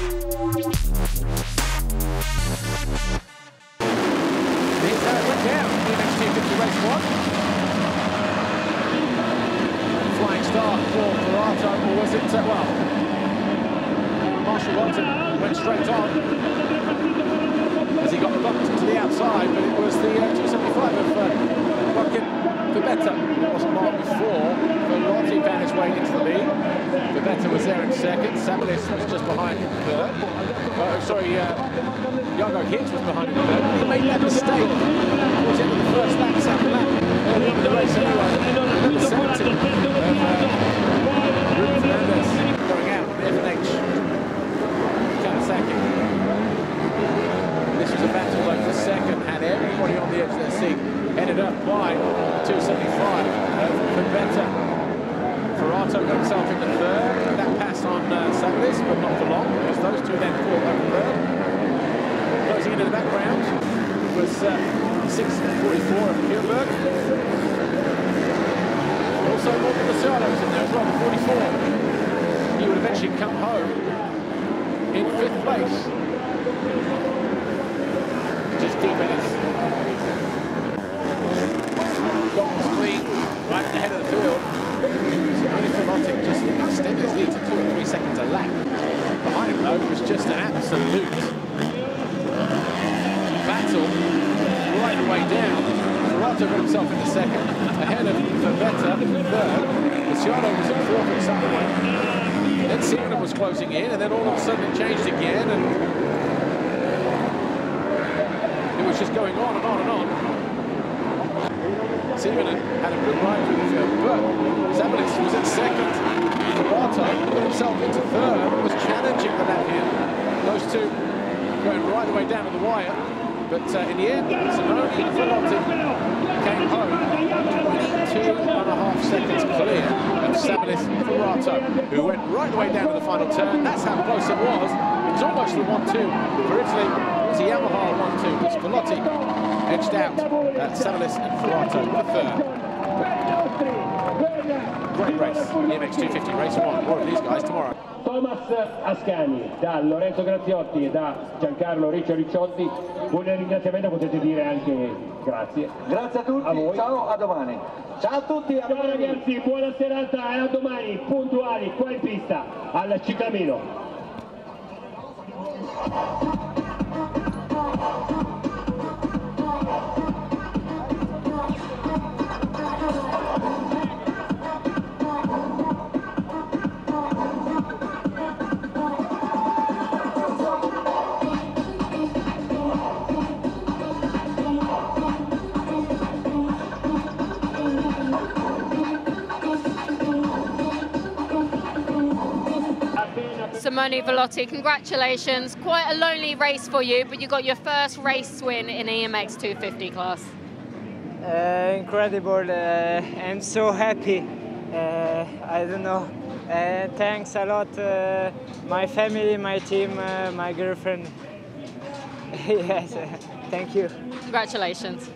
Here's how it went down. EMX250 race 1. Flying start for Ferrato, or was it, well, Marshall Walton went straight on as he got bumped to the outside, but it was the 275 of Verbetta. It wasn't long before Ferrati found his way into the lead. Verbetta was there in second. Sabalis was just behind him third. Iago Hicks was behind him third. He made that mistake towards the end of the first lap, second lap, early on in the race anyway. Number 70 of Ruben Fernandez going out with F&H Kawasaki. This was a battle though for second, had everybody on the edge of their seat. Headed up by 275 for Verbetta. Ferrato got himself in the third. That pass on Sabalis, but not for long, because those two then fought over third. Closing into the background was 6:44 of Kurenberg. Also, Morgan Luciano was in there as well, 44. He would eventually come home in 5th place. Just DBS. Gong's clean, right at the head of the field. Only Ferrati just extended his lead to 2 or 3 seconds a lap. Behind him, though, was just an absolute battle right the way down. Ferrati got himself into second, ahead of Verbetta in third. Luciano was in fourth at some point. Then Sievenin was closing in, and then all of a sudden it changed again, and it was just going on and on and on. Sievenin had a good ride through the field, but Sabalis was in second. Ferrato got himself into third, was challenging the Latvian. Those two going right the way down to the wire, but in the end, Simone Ferrati came home 22.5 seconds clear of Sabalis Ferrato, who went right the way down to the final turn. That's how close it was. It was almost the 1-2 for Italy. It was a Yamaha 1-2, because Ferrati edged out Sabalis and Ferrato for third. Great race, EMX250 race 1. More of these guys tomorrow. Thomas Ascani, da Lorenzo Graziotti e da Giancarlo Riccio Ricciotti, un ringraziamento potete dire anche grazie. Grazie a tutti, a ciao, a domani. Ciao a tutti, a ciao domani. Ragazzi, buona serata e a domani, puntuali qua in pista al Ciclamino. Simone Velotti, congratulations. Quite a lonely race for you, but you got your first race win in EMX 250 class. Incredible. I'm so happy. I don't know. Thanks a lot, my family, my team, my girlfriend. Yes, thank you. Congratulations.